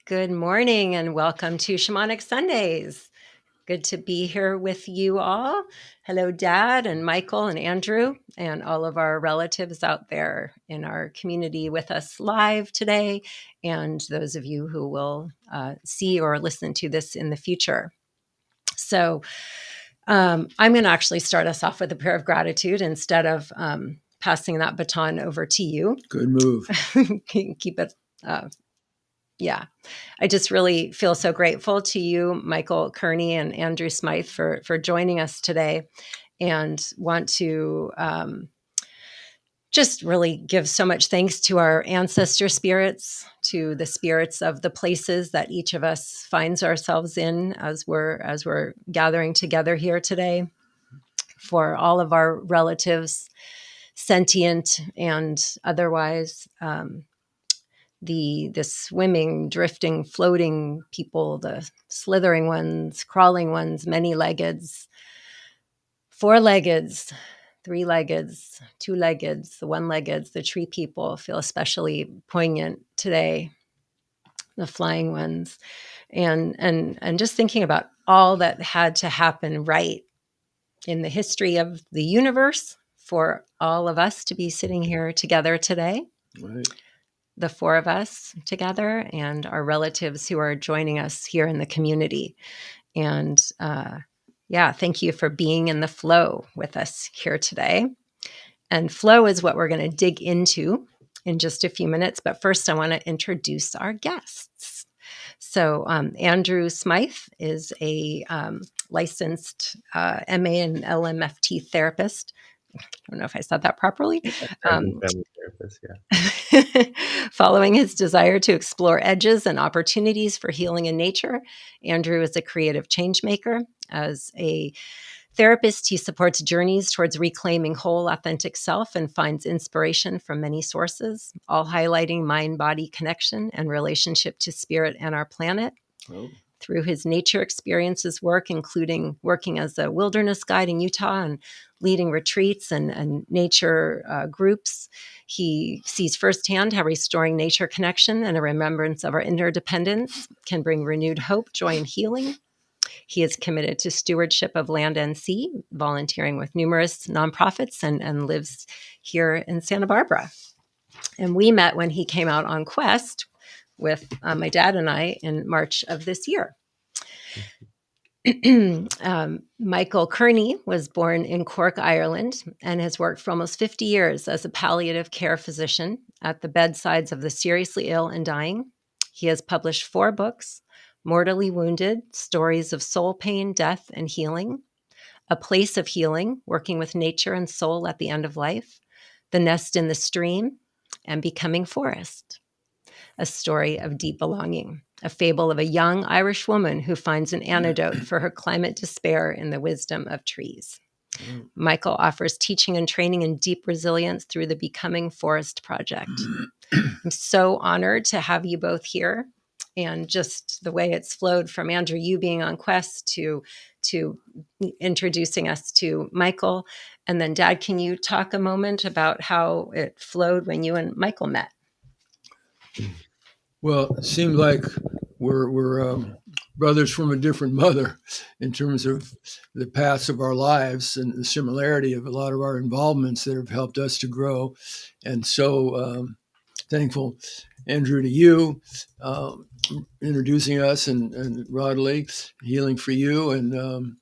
Good morning and welcome to Shamanic Sundays. Good to be here with you all. Hello, Dad and Michael and Andrew and all of our relatives out there in our community with us live today, and those of you who will see or listen to this in the future. So I'm going to actually start us off with a prayer of gratitude instead of passing that baton over to you. Good move. Keep it yeah, I just really feel so grateful to you, Michael, Kearney, and Andrew Smyth for joining us today, and want to just really give so much thanks to our ancestor spirits, to the spirits of the places that each of us finds ourselves in as we're gathering together here today, for all of our relatives, sentient and otherwise. The swimming, drifting, floating people, the slithering ones, crawling ones, many-leggeds, four-leggeds, three-leggeds, two-leggeds, the one-leggeds, the tree people feel especially poignant today, the flying ones. And just thinking about all that had to happen right in the history of the universe for all of us to be sitting here together today. Right. The four of us together and our relatives who are joining us here in the community. And thank you for being in the flow with us here today. And flow is what we're going to dig into in just a few minutes. But first, I want to introduce our guests. So Andrew Smyth is a licensed MA and LMFT therapist. I don't know if I said that properly. Family therapist, yeah. Following his desire to explore edges and opportunities for healing in nature, Andrew is a creative change maker. As a therapist, he supports journeys towards reclaiming whole, authentic self and finds inspiration from many sources, all highlighting mind-body connection and relationship to spirit and our planet. Oh. Through his nature experiences work, including working as a wilderness guide in Utah and leading retreats and nature groups, he sees firsthand how restoring nature connection and a remembrance of our interdependence can bring renewed hope, joy, and healing. He is committed to stewardship of land and sea, volunteering with numerous nonprofits, and lives here in Santa Barbara. And we met when he came out on Quest with my dad and I in March of this year. Michael Kearney was born in Cork, Ireland, and has worked for almost 50 years as a palliative care physician at the bedsides of the seriously ill and dying. He has published 4 books: Mortally Wounded, Stories of Soul Pain, Death, and Healing; A Place of Healing, Working with Nature and Soul at the End of Life; The Nest in the Stream; and Becoming Forest, a story of deep belonging, a fable of a young Irish woman who finds an antidote for her climate despair in the wisdom of trees. Michael offers teaching and training in deep resilience through the Becoming Forest Project. I'm so honored to have you both here, and just the way it's flowed from Andrew, you being on Quest, to introducing us to Michael. And then Dad, can you talk a moment about how it flowed when you and Michael met? Well, it seemed like we're brothers from a different mother in terms of the paths of our lives and the similarity of a lot of our involvements that have helped us to grow. And so thankful, Andrew, to you, introducing us, and Rodley, healing for you, and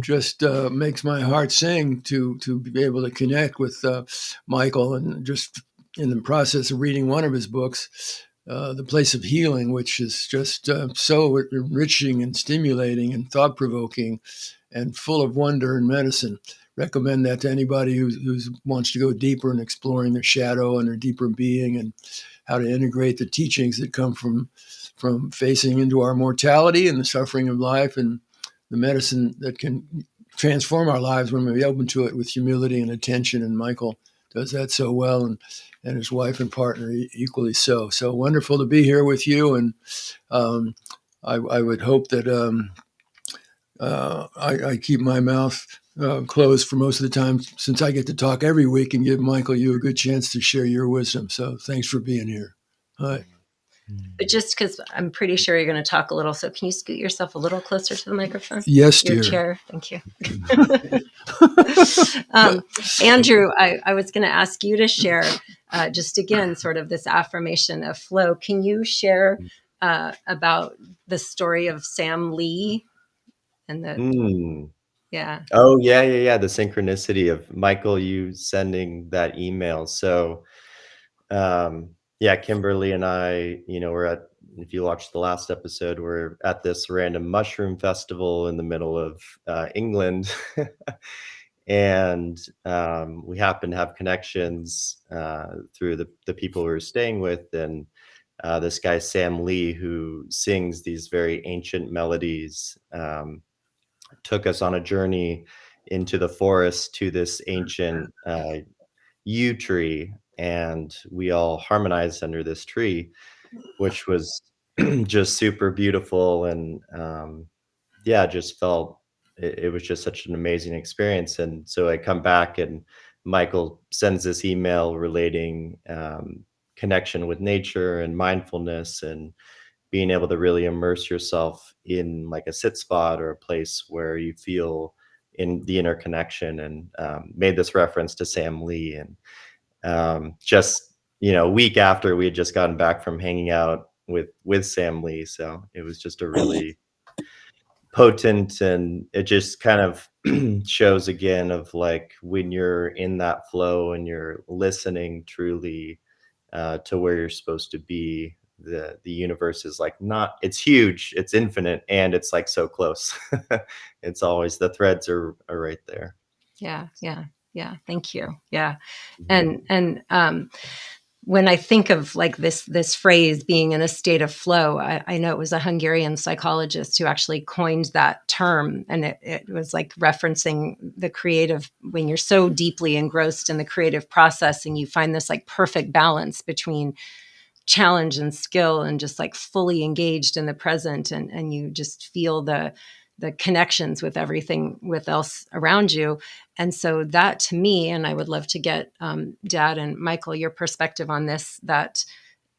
just makes my heart sing to be able to connect with Michael, and just in the process of reading one of his books, The Place of Healing, which is just so enriching and stimulating and thought-provoking and full of wonder and medicine. Recommend that to anybody who wants to go deeper in exploring their shadow and their deeper being, and how to integrate the teachings that come from facing into our mortality and the suffering of life, and the medicine that can transform our lives when we open to it with humility and attention. And Michael does that so well, and his wife and partner equally so. So wonderful to be here with you. And I would hope that I keep my mouth closed for most of the time, since I get to talk every week and give Michael, you a good chance to share your wisdom. So thanks for being here. Hi. But just because I'm pretty sure you're going to talk a little, so can you scoot yourself a little closer to the microphone? Yes, Your dear. chair. Thank you. Andrew, I was going to ask you to share just again, sort of this affirmation of flow. Can you share about the story of Sam Lee and the, yeah. Oh, yeah. The synchronicity of Michael, you sending that email. So, yeah, Kimberly and I, we're at, if you watched the last episode, we're at this random mushroom festival in the middle of England. And we happen to have connections through the people we were staying with. And this guy, Sam Lee, who sings these very ancient melodies, took us on a journey into the forest to this ancient yew tree. And we all harmonized under this tree, which was just super beautiful. And yeah, just felt it was just such an amazing experience. And so I come back and Michael sends this email relating connection with nature and mindfulness and being able to really immerse yourself in like a sit spot or a place where you feel in the inner connection, and made this reference to Sam Lee. And just, a week after we had just gotten back from hanging out with Sam Lee. So it was just a really potent, and it just kind of shows again of like when you're in that flow and you're listening truly to where you're supposed to be, the universe is like, not, it's huge, it's infinite, and it's like so close. It's always, the threads are right there. Yeah. Thank you. Yeah. And when I think of like this phrase, being in a state of flow, I know it was a Hungarian psychologist who actually coined that term. And it was like referencing the creative, when you're so deeply engrossed in the creative process and you find this like perfect balance between challenge and skill and just like fully engaged in the present, and you just feel the connections with everything with else around you. And so that to me, and I would love to get Dad and Michael, your perspective on this, that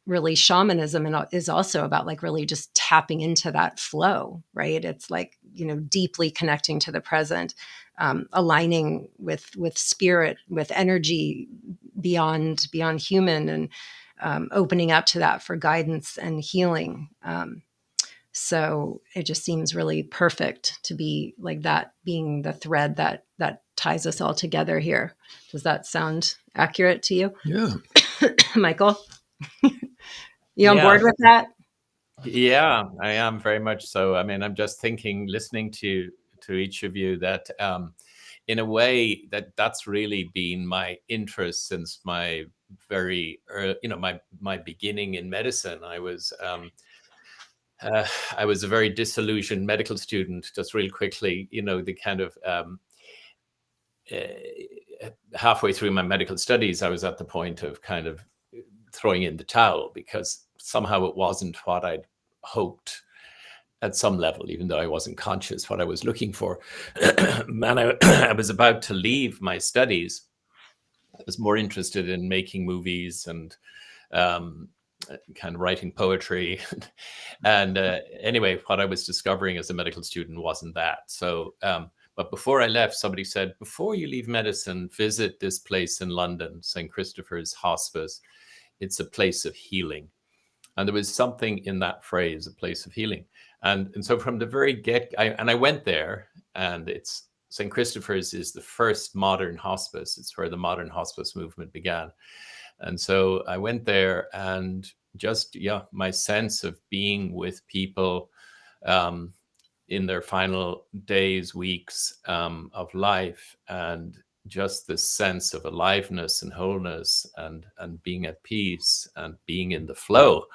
really shamanism is also about like really just tapping into that flow, right? It's like, deeply connecting to the present, aligning with spirit, with energy beyond human, and opening up to that for guidance and healing. So it just seems really perfect to be like that, being the thread that ties us all together here. Does that sound accurate to you? Yeah. Michael, you on board with that? Yeah, I am very much so. I mean, I'm just thinking, listening to each of you, that in a way that's really been my interest since my very my beginning in medicine. I was a very disillusioned medical student. Just real quickly, the kind of halfway through my medical studies, I was at the point of kind of throwing in the towel, because somehow it wasn't what I'd hoped at some level, even though I wasn't conscious what I was looking for. And I was about to leave my studies. I was more interested in making movies and kind of writing poetry. And anyway, what I was discovering as a medical student wasn't that. So, but before I left, somebody said, before you leave medicine, visit this place in London, St. Christopher's Hospice. It's a place of healing. And there was something in that phrase, a place of healing. And so from the very I went there, and it's St. Christopher's is the first modern hospice. It's where the modern hospice movement began. And so I went there, and just, my sense of being with people in their final days, weeks of life, and just this sense of aliveness and wholeness and being at peace and being in the flow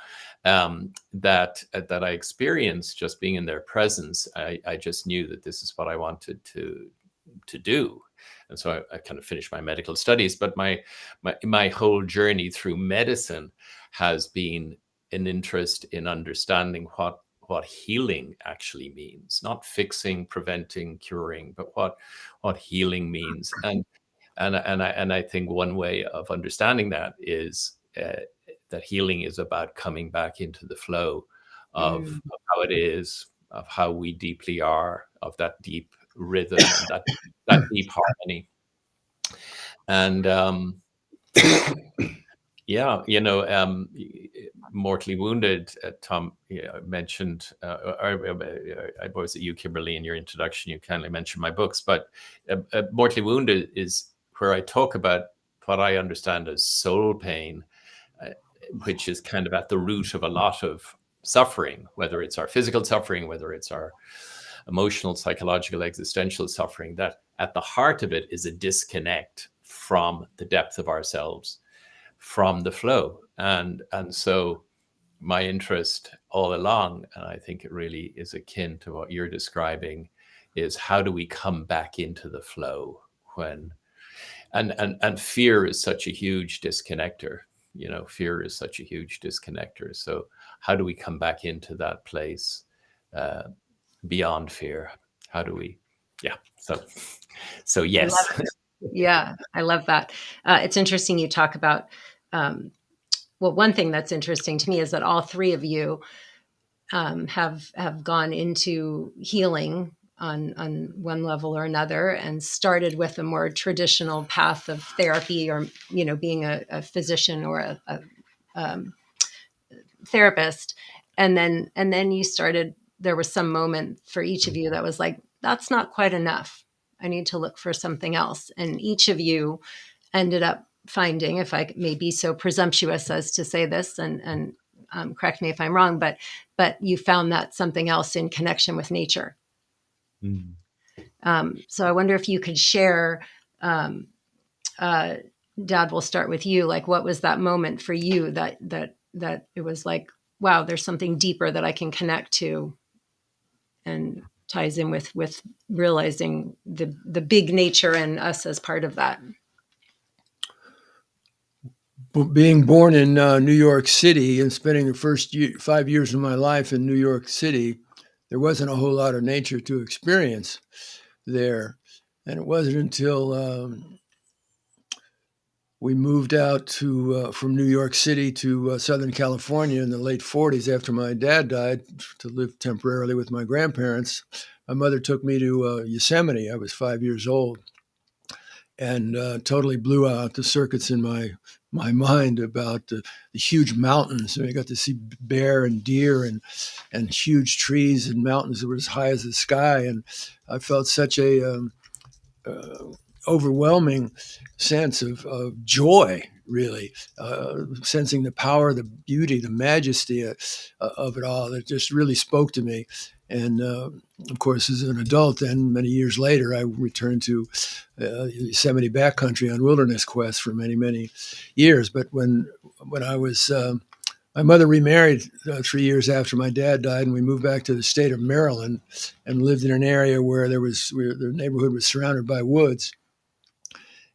that I experienced just being in their presence. I just knew that this is what I wanted to do. And so I kind of finished my medical studies, but my whole journey through medicine has been an interest in understanding what healing actually means, not fixing, preventing, curing, but what healing means. And I think one way of understanding that is that healing is about coming back into the flow of how it is, of how we deeply are, of that deep rhythm, and that deep harmony. And yeah, Mortally Wounded, Tom mentioned, I was at you, Kimberly, in your introduction, you kindly mentioned my books, but Mortally Wounded is where I talk about what I understand as soul pain, which is kind of at the root of a lot of suffering, whether it's our physical suffering, whether it's our emotional, psychological, existential suffering, that at the heart of it is a disconnect from the depth of ourselves, from the flow. And so my interest all along, and I think it really is akin to what you're describing, is how do we come back into the flow when, and fear is such a huge disconnector. Fear is such a huge disconnector. So how do we come back into that place beyond fear? How do we, so yes. Yeah, I love that. It's interesting you talk about, one thing that's interesting to me is that all three of you have gone into healing on one level or another, and started with a more traditional path of therapy, or being a physician or a therapist, and then you started. There was some moment for each of you that was like, that's not quite enough. I need to look for something else. And each of you ended up finding, if I may be so presumptuous as to say this, and correct me if I'm wrong, but you found that something else in connection with nature. So I wonder if you could share, Dad, we'll start with you. Like, what was that moment for you that it was like, wow, there's something deeper that I can connect to, and ties in with realizing the big nature and us as part of that. Being born in New York City and spending the first 5 years of my life in New York City, there wasn't a whole lot of nature to experience there. And it wasn't until we moved out from New York City to Southern California in the late 40s after my dad died, to live temporarily with my grandparents. My mother took me to Yosemite. I was 5 years old, and totally blew out the circuits in my mind about the huge mountains. And I got to see bear and deer and huge trees and mountains that were as high as the sky. And I felt such a overwhelming sense of joy, really, sensing the power, the beauty, the majesty of it all. That just really spoke to me. And of course, as an adult, then many years later, I returned to Yosemite backcountry on wilderness quests for many, many years. But when I was, my mother remarried 3 years after my dad died, and we moved back to the state of Maryland and lived in an area where the neighborhood was surrounded by woods.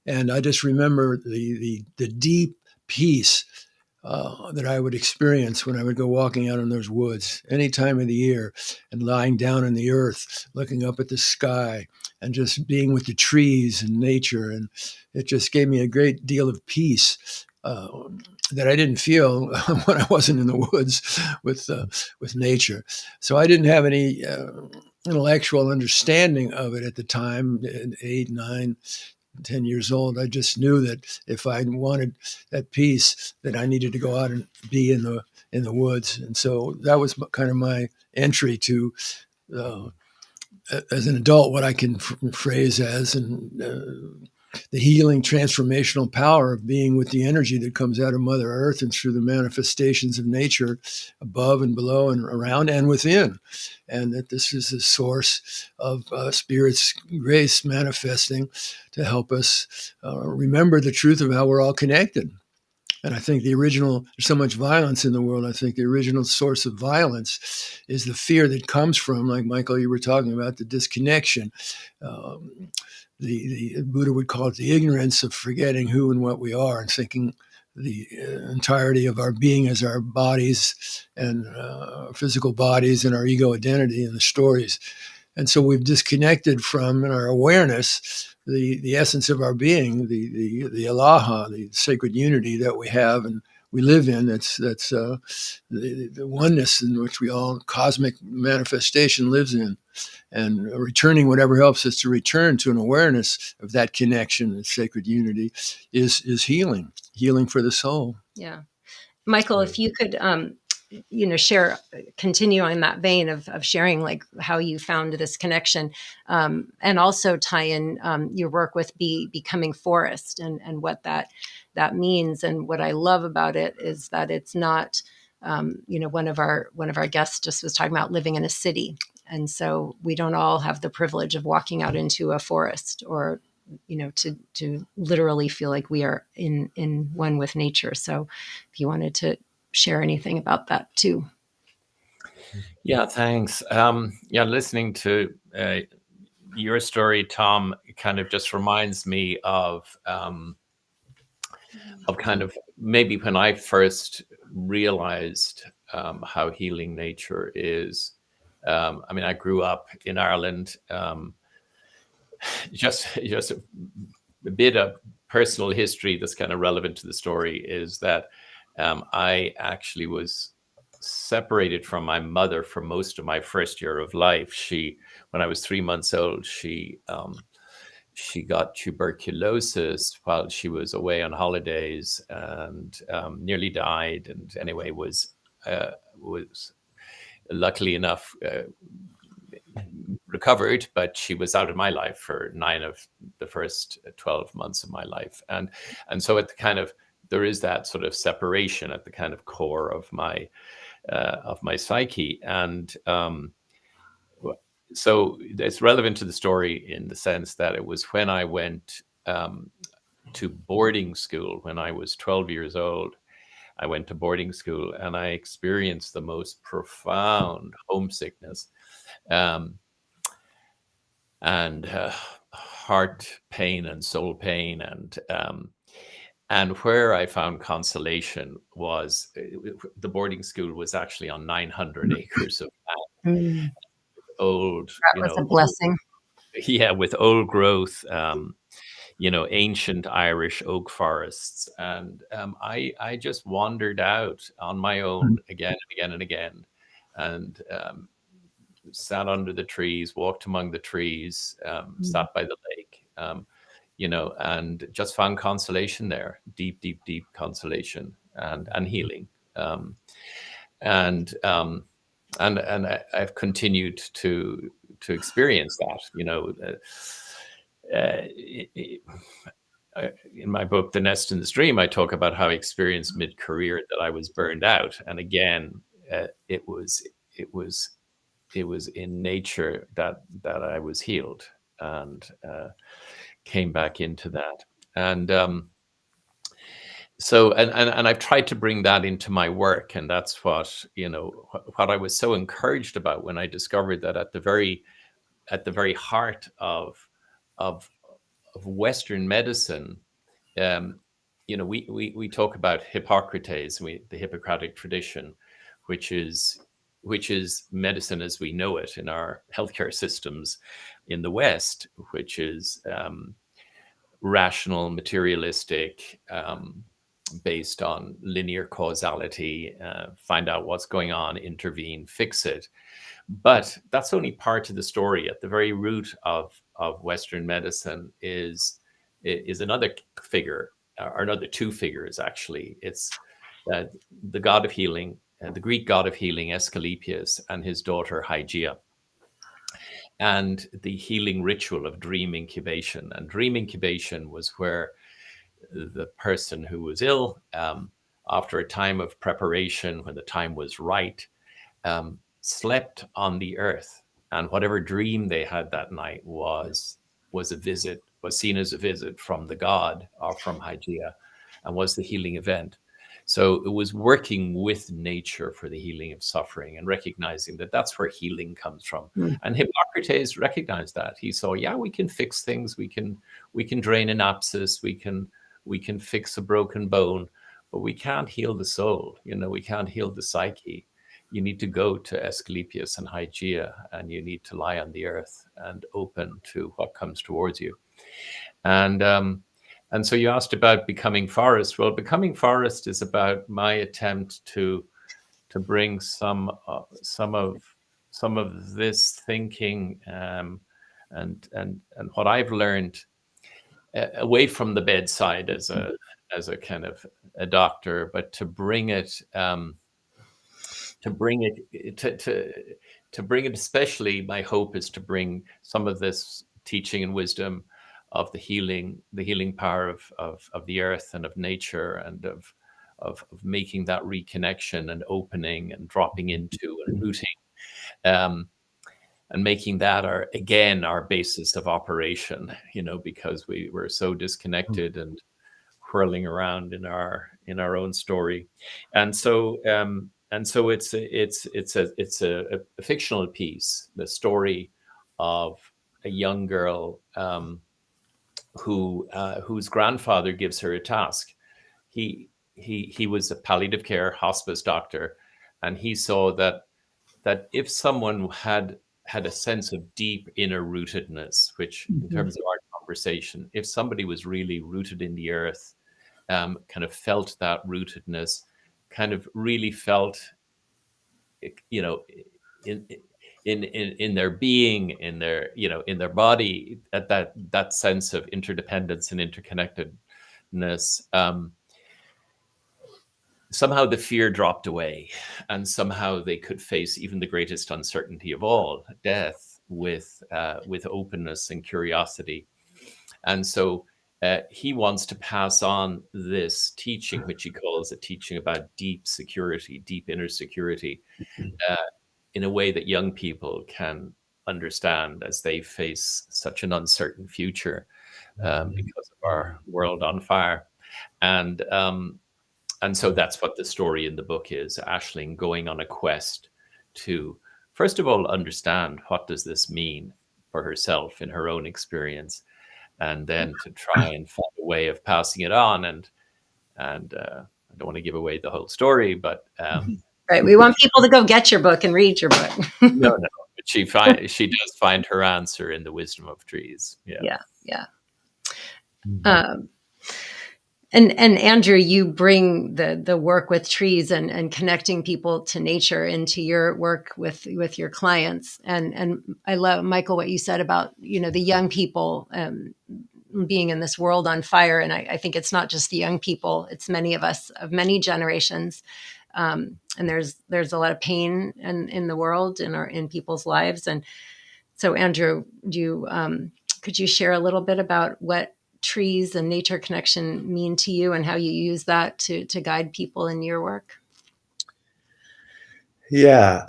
And I just remember the deep peace that I would experience when I would go walking out in those woods any time of the year, and lying down in the earth, looking up at the sky, and just being with the trees and nature. And it just gave me a great deal of peace that I didn't feel when I wasn't in the woods with nature. So I didn't have any intellectual understanding of it at the time, at 8, 9, 10 years old. I just knew that if I wanted that peace, that I needed to go out and be in the woods. And so that was kind of my entry to, as an adult, what I can phrase as the healing transformational power of being with the energy that comes out of Mother Earth and through the manifestations of nature above and below and around and within. And that this is the source of Spirit's grace manifesting to help us remember the truth of how we're all connected. And I think there's so much violence in the world. I think the original source of violence is the fear that comes from, like Michael, you were talking about, the disconnection. The Buddha would call it the ignorance of forgetting who and what we are, and thinking the entirety of our being as our bodies and physical bodies and our ego identity and the stories. And so we've disconnected from, in our awareness, the essence of our being, the Alaha, the sacred unity that we have, and we live in. That's the oneness in which we all, cosmic manifestation, lives in. And returning whatever helps us to return to an awareness of that connection, that sacred unity, is healing for the soul. Yeah. Michael, if you could, share, continue on that vein of sharing like how you found this connection, and also tie in your work with becoming forest and what that means. And what I love about it is that it's not, one of our guests just was talking about living in a city, and so we don't all have the privilege of walking out into a forest or to literally feel like we are in one with nature. So if you wanted to share anything about that too. Yeah, thanks. Listening to your story, Tom, kind of just reminds me of kind of maybe when I first realized how healing nature is. I grew up in Ireland. Just a bit of personal history that's kind of relevant to the story is that I actually was separated from my mother for most of my first year of life. When I was 3 months old, she got tuberculosis while she was away on holidays and nearly died. And anyway, was luckily enough recovered, but she was out of my life for 9 of the first 12 months of my life. And so at the kind of, there is that sort of separation at the kind of core of my psyche. And so it's relevant to the story in the sense that it was when I went to boarding school when I was 12 years old. I went to boarding school and I experienced the most profound homesickness and heart pain and soul pain. And where I found consolation was the boarding school was actually on 900 acres of land. Old, That was a blessing. With old growth, ancient Irish oak forests. And I just wandered out on my own again and again and again, and sat under the trees, walked among the trees, sat by the lake, and just found consolation there, deep, deep, deep consolation and healing. And I've continued to experience that, in my book, The Nest in the Stream, I talk about how I experienced mid-career that I was burned out. And again, it was in nature that I was healed and came back into that. And so I've tried to bring that into my work. And that's what I was so encouraged about when I discovered that at the very heart of Western medicine, we talk about Hippocrates, the Hippocratic tradition, which is medicine as we know it in our healthcare systems in the West, which is rational, materialistic, based on linear causality, find out what's going on, intervene, fix it. But that's only part of the story. At the very root of Western medicine is another figure, or another two figures, actually. It's the god of healing, the Greek god of healing, Asclepius, and his daughter Hygeia, and the healing ritual of dream incubation. And dream incubation was where the person who was ill, after a time of preparation, when the time was right, slept on the earth, and whatever dream they had that night was seen as a visit from the god or from Hygeia, and was the healing event. So it was working with nature for the healing of suffering and recognizing that that's where healing comes from. And Hippocrates recognized that. He saw, we can fix things. We can drain an abscess. We can fix a broken bone, but we can't heal the soul. We can't heal the psyche. You need to go to Asclepius and Hygeia, and you need to lie on the earth and open to what comes towards you. And And so you asked about becoming forest. Well, becoming forest is about my attempt to bring some of this thinking and what I've learned away from the bedside as a kind of a doctor, but to bring it especially, my hope is to bring some of this teaching and wisdom of the healing power of the earth and of nature, and of making that reconnection and opening and dropping into and rooting, and making that our basis of operation, because we were so disconnected and whirling around in our own story. And so it's a fictional piece, the story of a young girl whose grandfather gives her a task. He was a palliative care hospice doctor, and he saw that if someone had a sense of deep inner rootedness, which in terms of our conversation, if somebody was really rooted in the earth, kind of felt that rootedness, kind of really felt, in their being, in their body, at that sense of interdependence and interconnectedness, somehow the fear dropped away, and somehow they could face even the greatest uncertainty of all, death, with openness and curiosity. And so he wants to pass on this teaching, which he calls a teaching about deep security, deep inner security, in a way that young people can understand as they face such an uncertain future because of our world on fire. And so that's what the story in the book is. Aisling going on a quest to, first of all, understand what does this mean for herself in her own experience, and then to try and find a way of passing it on. And I don't want to give away the whole story, but right, we want people to go get your book and read your book. no, but she does find her answer in the wisdom of trees. Yeah. And Andrew, you bring the work with trees and connecting people to nature into your work with your clients. And I love, Michael, what you said about, the young people being in this world on fire. And I think it's not just the young people, it's many of us of many generations. And there's a lot of pain in the world, in people's lives. And so, Andrew, could you share a little bit about what trees and nature connection mean to you, and how you use that to guide people in your work? Yeah,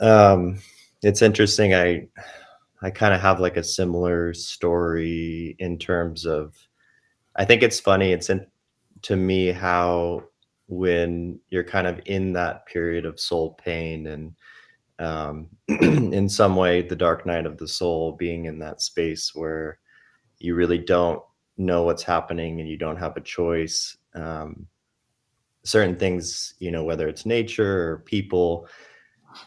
it's interesting. I kind of have like a similar story in terms of, I think it's funny. To me how when you're kind of in that period of soul pain and in some way the dark night of the soul, being in that space where you really don't know what's happening and you don't have a choice. Certain things, whether it's nature or people,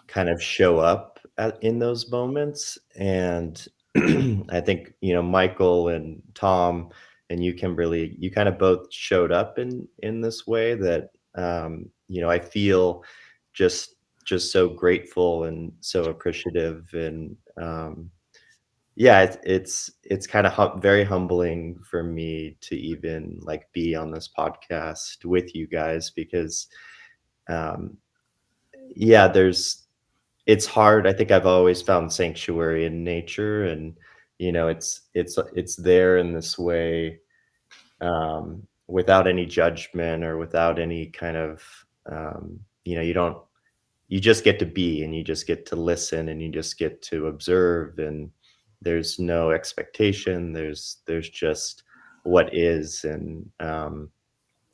kind of show up in those moments. And I think, Michael and Tom and you, Kimberly, you kind of both showed up in this way that, I feel just so grateful and so appreciative. And yeah, it's kind of very humbling for me to even like be on this podcast with you guys, because yeah, it's hard. I think I've always found sanctuary in nature, and it's there in this way, without any judgment or without any kind of you just get to be, and you just get to listen, and you just get to observe, and there's no expectation. There's just what is. And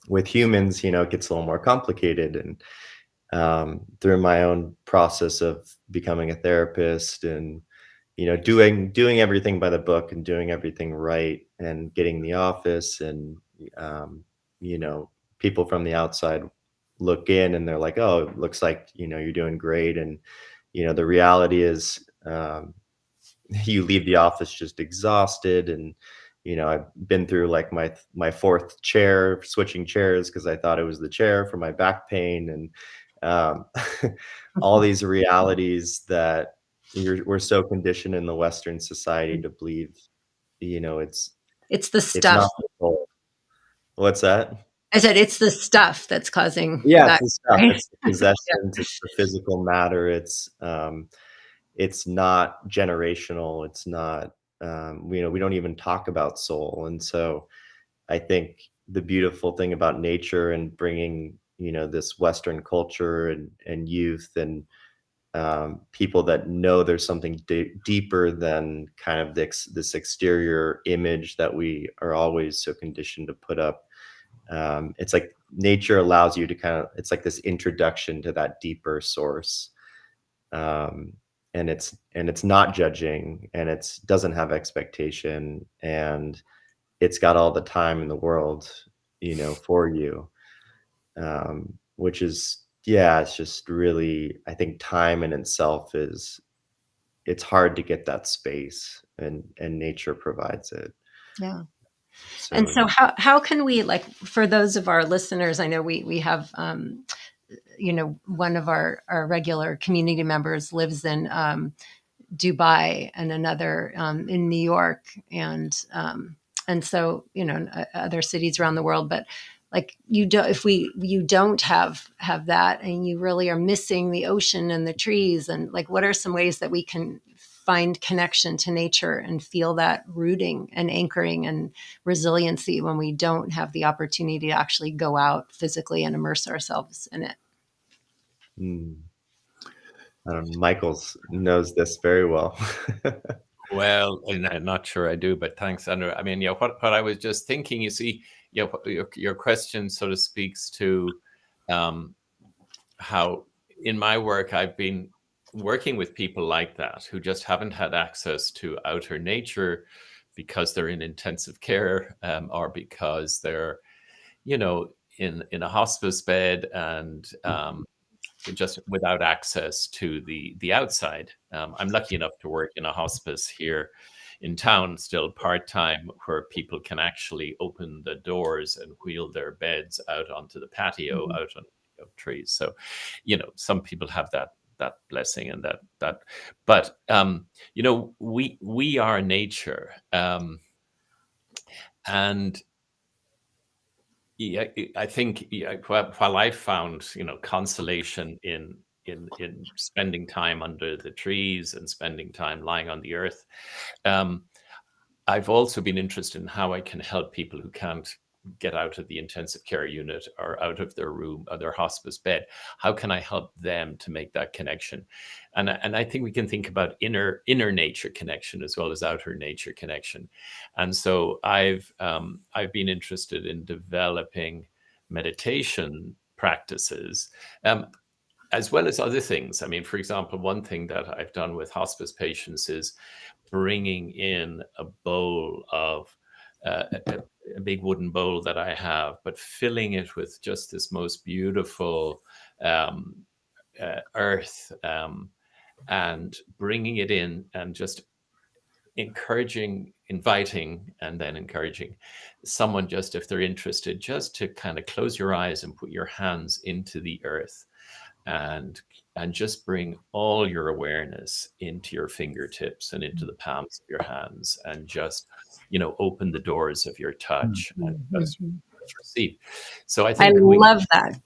with humans, it gets a little more complicated. And through my own process of becoming a therapist and doing everything by the book and doing everything right and getting the office, and people from the outside look in and they're like, oh, it looks like you're doing great. And the reality is you leave the office just exhausted, and I've been through like my fourth chair, switching chairs because I thought it was the chair for my back pain, and all these realities that we're so conditioned in the Western society to believe, it's It's the it's not stuff. the soul. What's that? I said it's the stuff that's causing Yeah, that, it's the stuff. right? It's the possessions. It's the physical matter. It's not generational. It's not. We don't even talk about soul, and so I think the beautiful thing about nature and bringing this Western culture and youth and people that know there's something deeper than kind of this exterior image that we are always so conditioned to put up. It's like nature allows you to it's like this introduction to that deeper source. And it's not judging, and it doesn't have expectation, and it's got all the time in the world, for you. Which is, yeah, it's just really, I think time in itself it's hard to get that space, and nature provides it. Yeah. And so how can we, like, for those of our listeners, I know we have, one of our regular community members lives in Dubai, and another in New York, and so other cities around the world. But like, you don't have that, and you really are missing the ocean and the trees, and like, what are some ways that we can find connection to nature and feel that rooting and anchoring and resiliency when we don't have the opportunity to actually go out physically and immerse ourselves in it? Michael knows this very well. Well, and I'm not sure I do, but thanks, Andrew. I mean, what I was just thinking, you see, your question sort of speaks to how in my work I've been working with people like that who just haven't had access to outer nature because they're in intensive care, or because they're, in a hospice bed, and just without access to the outside. I'm lucky enough to work in a hospice here in town, still part-time, where people can actually open the doors and wheel their beds out onto the patio, out on trees. So, some people have that blessing, and that, but we are nature, and yeah, I think while I found consolation in spending time under the trees and spending time lying on the earth, I've also been interested in how I can help people who can't get out of the intensive care unit or out of their room or their hospice bed. How can I help them to make that connection? And I think we can think about inner nature connection as well as outer nature connection. And so I've been interested in developing meditation practices, as well as other things. I mean, for example, one thing that I've done with hospice patients is bringing in a bowl of a big wooden bowl that I have, but filling it with just this most beautiful earth, and bringing it in, and just inviting, and then encouraging someone, just if they're interested, just to kind of close your eyes and put your hands into the earth, and just bring all your awareness into your fingertips and into the palms of your hands, and just open the doors of your touch and just receive. So I think love that.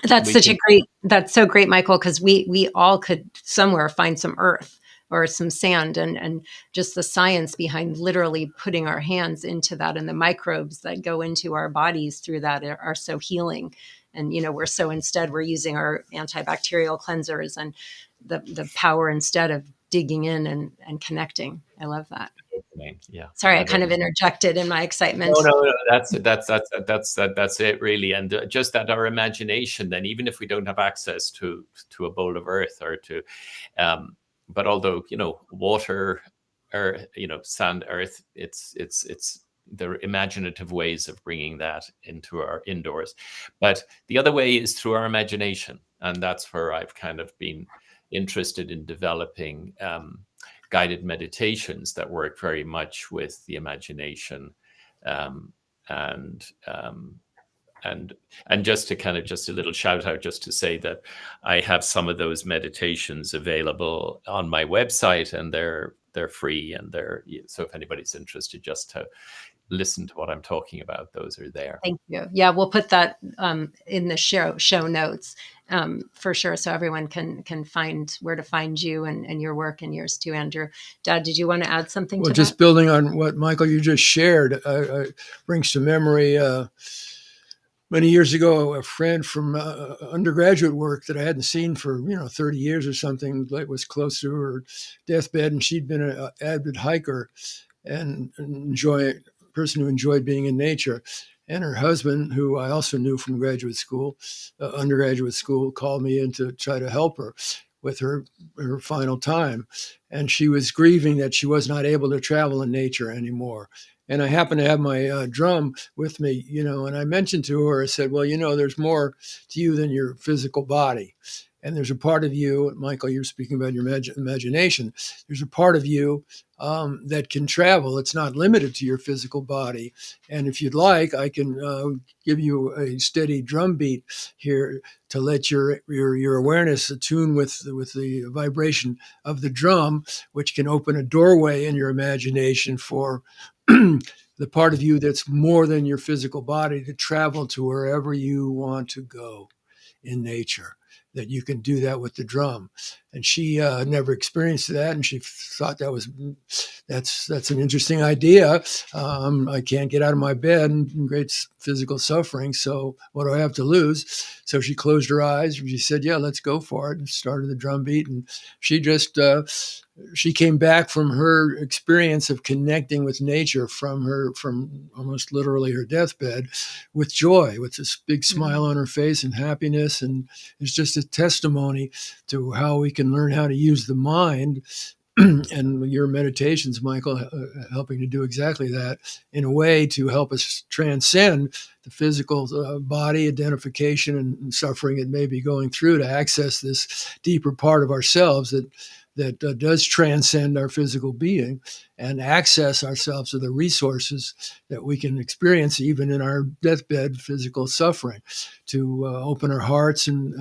That's so great, Michael, because we all could somewhere find some earth or some sand, and just the science behind literally putting our hands into that, and the microbes that go into our bodies through that are so healing. And, we're using our antibacterial cleansers and the power instead of digging in and connecting. I love that. Yeah. Sorry, I kind of interjected in my excitement. No. That's it, really. And just that our imagination, then, even if we don't have access to a bowl of earth, or to, but although, water, or, sand, earth, it's the imaginative ways of bringing that into our indoors. But the other way is through our imagination. And that's where I've kind of been interested in developing guided meditations that work very much with the imagination, Um, and just to kind of just a little shout out, just to say that I have some of those meditations available on my website, and they're free, and so if anybody's interested just to listen to what I'm talking about, those are there. Thank you. Yeah, we'll put that in the show notes for sure, so everyone can find where to find you and your work, and yours too, Andrew. Dad, did you want to add something to just that? Building on what, Michael, you just shared, brings to memory many years ago, a friend from undergraduate work that I hadn't seen for 30 years or something, was close to her deathbed, and she'd been an avid hiker and person who enjoyed being in nature. And her husband, who I also knew from undergraduate school, called me in to try to help her with her final time. And she was grieving that she was not able to travel in nature anymore. And I happened to have my drum with me, and I mentioned to her, I said, well, there's more to you than your physical body. And there's a part of you, Michael, you're speaking about your imagination. There's a part of you that can travel. It's not limited to your physical body. And if you'd like, I can give you a steady drum beat here to let your awareness attune with the vibration of the drum, which can open a doorway in your imagination for the part of you that's more than your physical body to travel to wherever you want to go in nature. That you can do that with the drum. And she never experienced that, and she thought that's an interesting idea. I can't get out of my bed in great physical suffering, so what do I have to lose? So she closed her eyes and she said, yeah, let's go for it, and started the drum beat. And she just she came back from her experience of connecting with nature from almost literally her deathbed with joy, with this big smile on her face and happiness. And it's just a testimony to how we can learn how to use the mind and your meditations, Michael, helping to do exactly that in a way to help us transcend the physical body identification and suffering it may be going through, to access this deeper part of ourselves that does transcend our physical being, and access ourselves to the resources that we can experience even in our deathbed physical suffering, to open our hearts and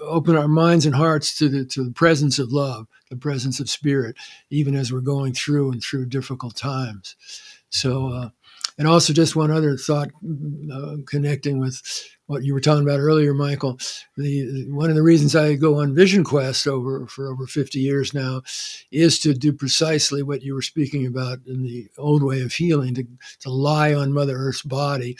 open our minds and hearts to the presence of love, the presence of spirit, even as we're going through difficult times. So, and also just one other thought, connecting with what you were talking about earlier, Michael. One of the reasons I go on Vision Quest for over 50 years now is to do precisely what you were speaking about in the old way of healing, to lie on Mother Earth's body.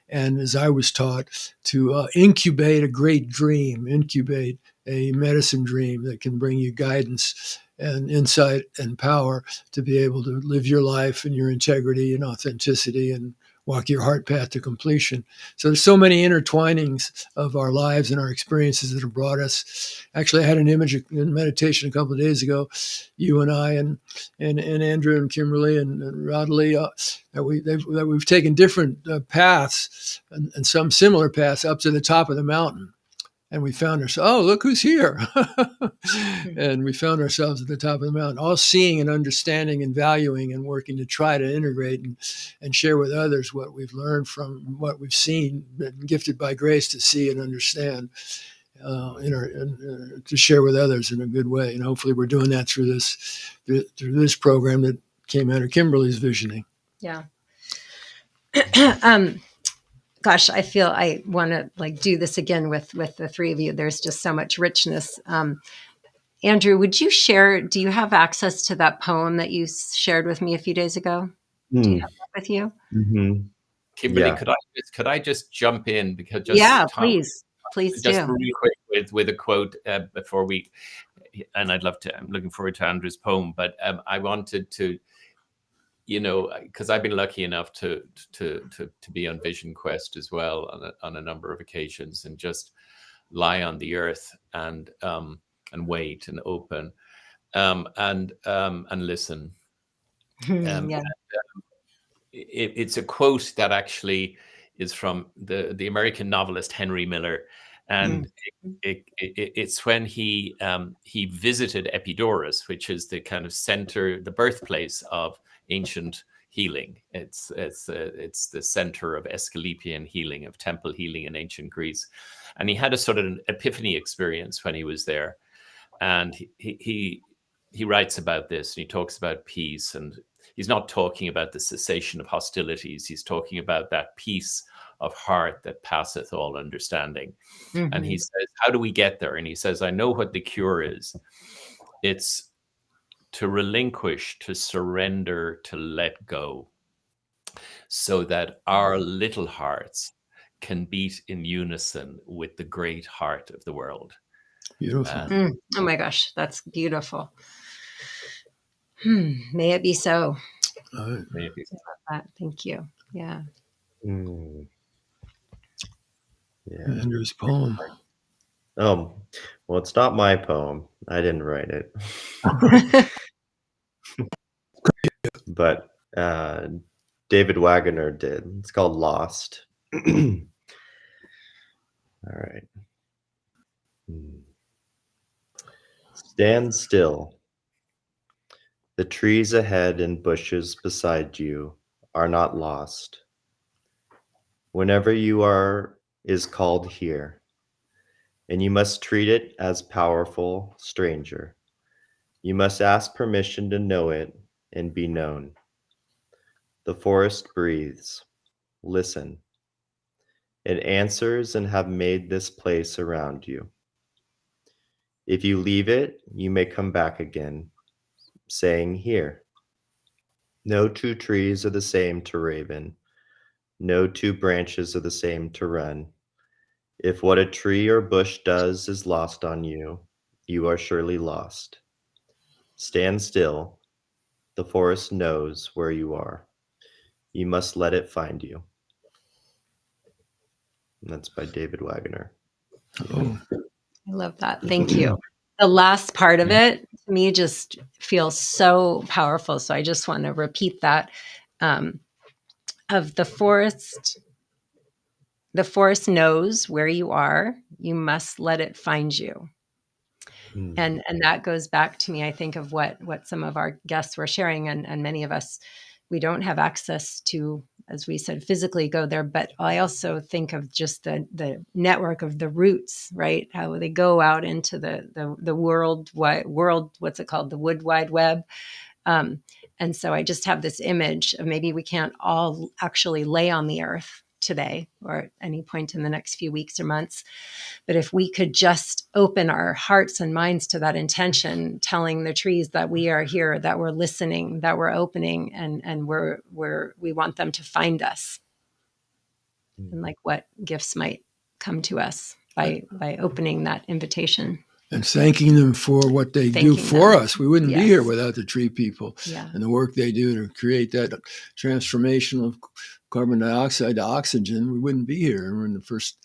And as I was taught, to incubate a great dream, incubate a medicine dream that can bring you guidance and insight and power to be able to live your life in your integrity and authenticity and walk your heart path to completion. So there's so many intertwinings of our lives and our experiences that have brought us. Actually, I had an image in meditation a couple of days ago, you and I and Andrew and Kimberly and Rodley, that we've taken different paths and some similar paths up to the top of the mountain. And we found ourselves, oh, look who's here. And we found ourselves at the top of the mountain, all seeing and understanding and valuing and working to try to integrate and share with others what we've learned from what we've seen, been gifted by grace to see and understand, to share with others in a good way. And hopefully we're doing that through this program that came out of Kimberly's visioning. Yeah. Gosh, I feel I want to do this again with the three of you. There's just so much richness. Andrew, would you share, do you have access to that poem that you shared with me a few days ago? Do you have that with you? Mm-hmm. Kimberly, Yeah. could I just jump in? Because please just do. really quick with a quote before we, and I'm looking forward to Andrew's poem, but I wanted to, because I've been lucky enough to be on Vision Quest as well on a number of occasions, and just lie on the earth and wait and open and listen. It's a quote that actually is from the American novelist Henry Miller, and it's when he visited Epidaurus, which is the kind of center, the birthplace of ancient healing. It's the center of Asclepian healing, of temple healing in ancient Greece. And he had a sort of an epiphany experience when he was there. And he writes about this, and he talks about peace. And he's not talking about the cessation of hostilities. He's talking about that peace of heart that passeth all understanding. Mm-hmm. And he says, how do we get there? And he says, I know what the cure is. It's to relinquish, to surrender, to let go, so that our little hearts can beat in unison with the great heart of the world. Beautiful. Oh my gosh, that's beautiful. May it be so. May it be so. Thank you. Yeah. Yeah. Andrew's poem. Oh, well, it's not my poem. I didn't write it. But David Wagner did. It's called Lost. All right. Stand still. The trees ahead and bushes beside you are not lost. Whenever you are is called here, and you must treat it as powerful stranger. You must ask permission to know it and be known. The forest breathes. Listen. It answers and have made this place around you. If you leave it, you may come back again, saying, here. No two trees are the same to raven. No two branches are the same to run. If what a tree or bush does is lost on you, you are surely lost. Stand still. The forest knows where you are. You must let it find you. And that's by David Wagner. Oh, I love that. Thank you. The last part of it, to me, just feels so powerful. So I just want to repeat that. Of the forest knows where you are. You must let it find you. And that goes back to me, I think, of what some of our guests were sharing, and many of us, we don't have access to, as we said, physically go there. But I also think of just the network of the roots, right? How they go out into the world, what's it called? The Wood Wide Web. And so I just have this image of maybe we can't all actually lay on the earth today or at any point in the next few weeks or months. But if we could just open our hearts and minds to that intention, telling the trees that we are here, that we're listening, that we're opening, and we want them to find us, and like what gifts might come to us by opening that invitation. And thanking them for what they do for us. We wouldn't be here without the tree people and the work they do to create that transformation of carbon dioxide to oxygen. We wouldn't be here. And when the first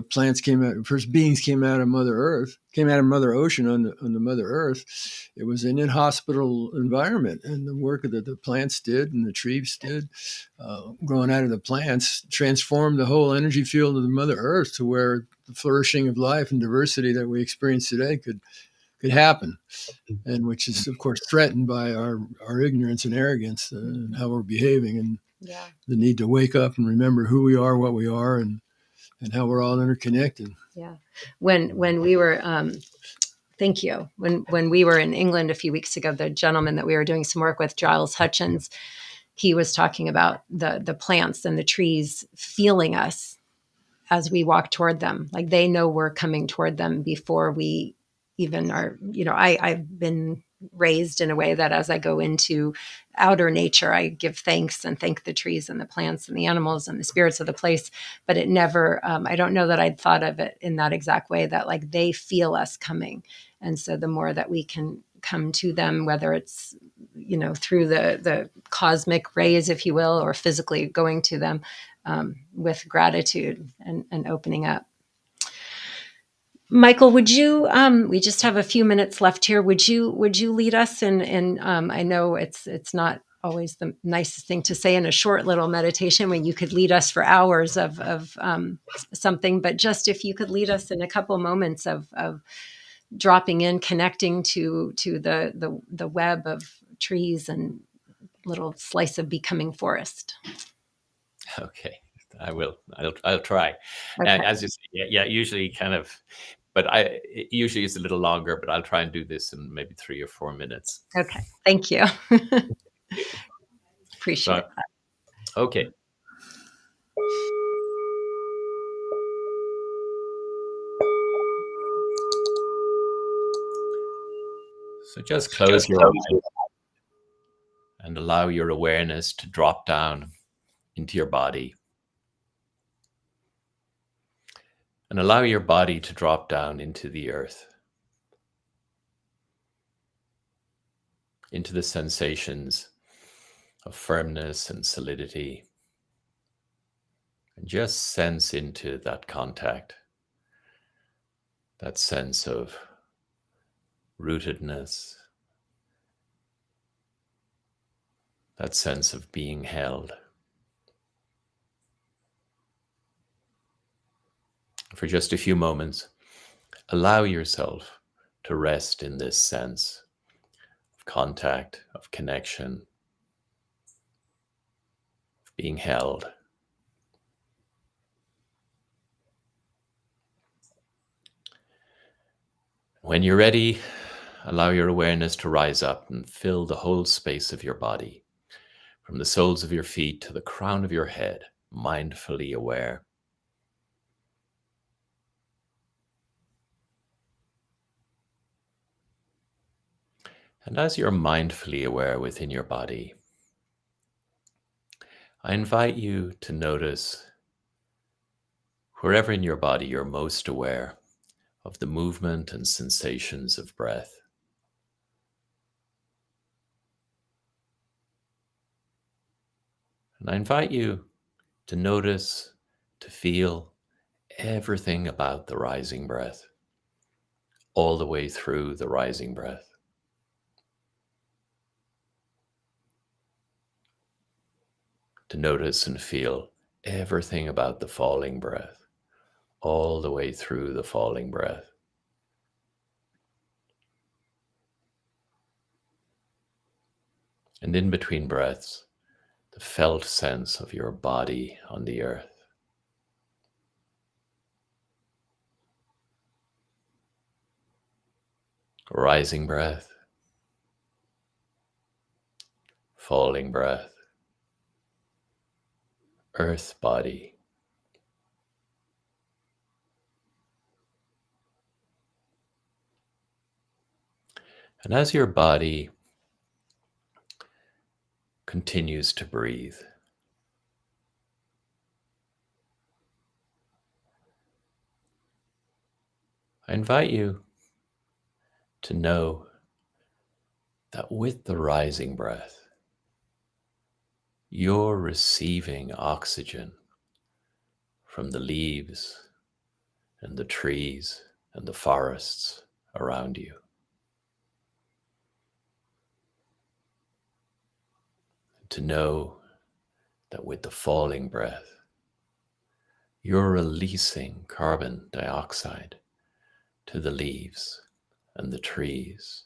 plants came out, first beings came out of Mother Earth, came out of Mother Ocean on the Mother Earth, it was an inhospitable environment. And the work that the plants did and the trees did, growing out of the plants, transformed the whole energy field of the Mother Earth to where the flourishing of life and diversity that we experience today could happen, and which is, of course, threatened by our ignorance and arrogance and how we're behaving, and the need to wake up and remember who we are, what we are, and how we're all interconnected. Yeah. When we were, thank you. When we were in England a few weeks ago, the gentleman that we were doing some work with, Giles Hutchins, he was talking about the plants and the trees feeling us as we walk toward them. Like they know we're coming toward them before we even are, I've been raised in a way that as I go into outer nature, I give thanks and thank the trees and the plants and the animals and the spirits of the place. But it never, I don't know that I'd thought of it in that exact way, that like they feel us coming. And so the more that we can come to them, whether it's, through the cosmic rays, if you will, or physically going to them with gratitude and opening up. Michael, would you, we just have a few minutes left here. Would you lead us in I know it's not always the nicest thing to say in a short little meditation when you could lead us for hours of something, but just if you could lead us in a couple moments of dropping in, connecting to the web of trees and little slice of becoming forest. Okay, I will. I'll try. Okay. As you say, yeah, usually kind of, but it usually is a little longer, but I'll try and do this in maybe 3 or 4 minutes. Okay. Thank you. Appreciate So, that. okay. So just close your eyes and allow your awareness to drop down into your body. And allow your body to drop down into the earth, into the sensations of firmness and solidity. And just sense into that contact, that sense of rootedness, that sense of being held. For just a few moments, allow yourself to rest in this sense of contact, of connection, of being held. When you're ready, allow your awareness to rise up and fill the whole space of your body, from the soles of your feet to the crown of your head, mindfully aware. And as you're mindfully aware within your body, I invite you to notice wherever in your body you're most aware of the movement and sensations of breath. And I invite you to notice, to feel everything about the rising breath, all the way through the rising breath. To notice and feel everything about the falling breath, all the way through the falling breath. And in between breaths, the felt sense of your body on the earth. Rising breath, falling breath, earth body. And as your body continues to breathe, I invite you to know that with the rising breath, you're receiving oxygen from the leaves and the trees and the forests around you. To know that with the falling breath, you're releasing carbon dioxide to the leaves and the trees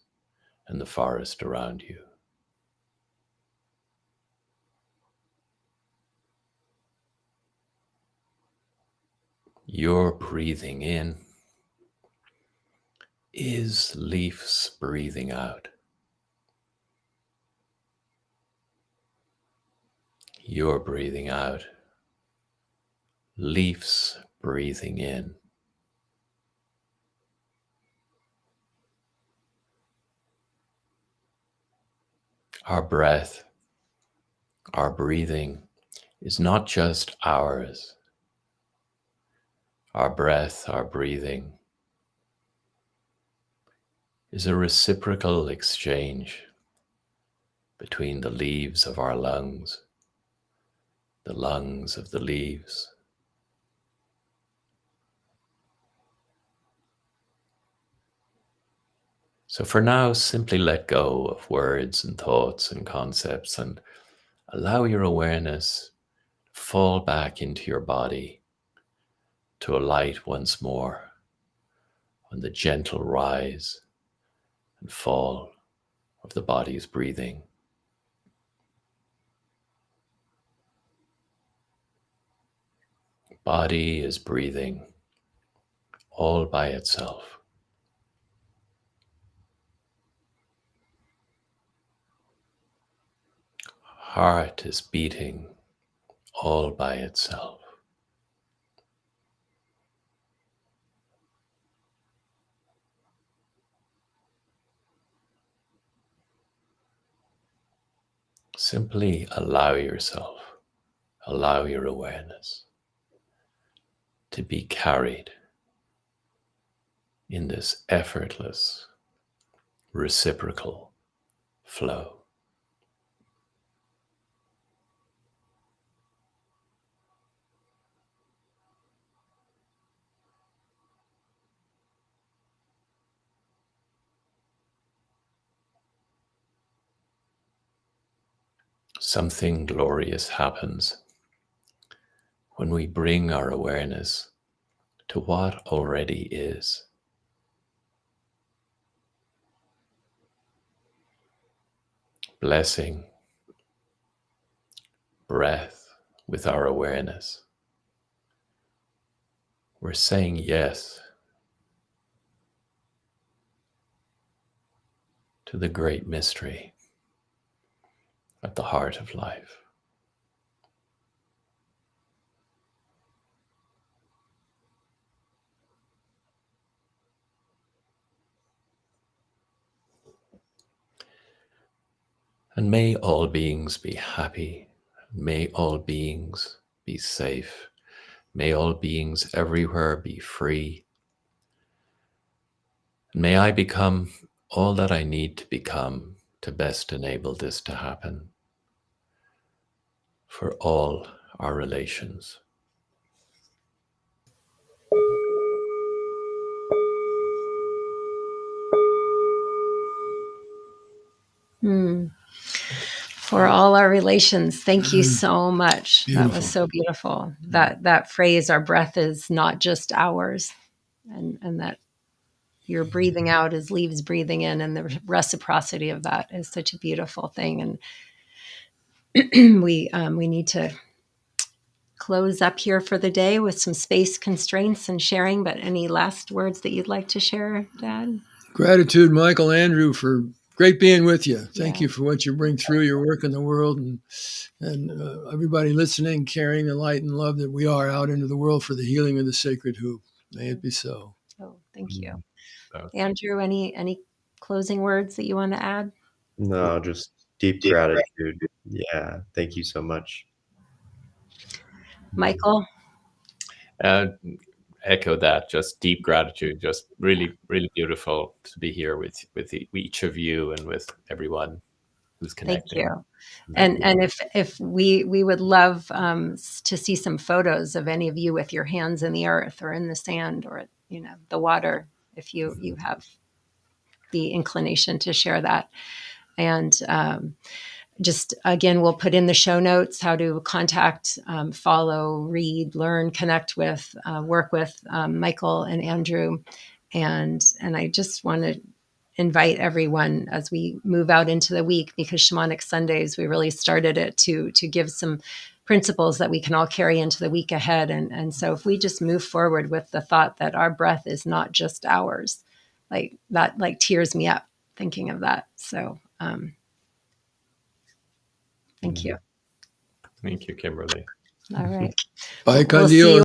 and the forest around you. Your breathing in is leaves breathing out. Your breathing out, leaves breathing in. Our breath, our breathing is not just ours. Our breath, our breathing is a reciprocal exchange between the leaves of our lungs, the lungs of the leaves. So for now, simply let go of words and thoughts and concepts and allow your awareness to fall back into your body, to alight once more on the gentle rise and fall of the body's breathing. Body is breathing all by itself. Heart is beating all by itself. Simply allow yourself, allow your awareness to be carried in this effortless, reciprocal flow. Something glorious happens when we bring our awareness to what already is. Blessing breath with our awareness. We're saying yes to the great mystery at the heart of life. And may all beings be happy. May all beings be safe. May all beings everywhere be free. And may I become all that I need to become to best enable this to happen for all our relations. For all our relations. Thank you so much. Beautiful. That was so beautiful. That phrase, our breath is not just ours, and that your breathing out is leaves breathing in, and the reciprocity of that is such a beautiful thing. And we need to close up here for the day with some space constraints and sharing. But any last words that you'd like to share, Dad? Gratitude, Michael, Andrew, for great being with you. Thank Yeah. you for what you bring through your work in the world, and everybody listening, carrying the light and love that we are out into the world for the healing of the sacred hoop. May it be so. Oh, thank you. So, Andrew, any closing words that you want to add? No, just deep gratitude. Yeah, thank you so much. Michael? Echo that, just deep gratitude, just really, really beautiful to be here with each of you and with everyone who's connecting. Thank you. And if we would love to see some photos of any of you with your hands in the earth or in the sand or the water, if you have the inclination to share that. And just again, we'll put in the show notes how to contact, follow, read, learn, connect with, work with Michael and Andrew. And I just want to invite everyone as we move out into the week, because Shamanic Sundays, we really started it to give some principles that we can all carry into the week ahead. And so if we just move forward with the thought that our breath is not just ours, like that, like tears me up thinking of that. So thank you. Thank you, Kimberly. All right. Bye, We'll see you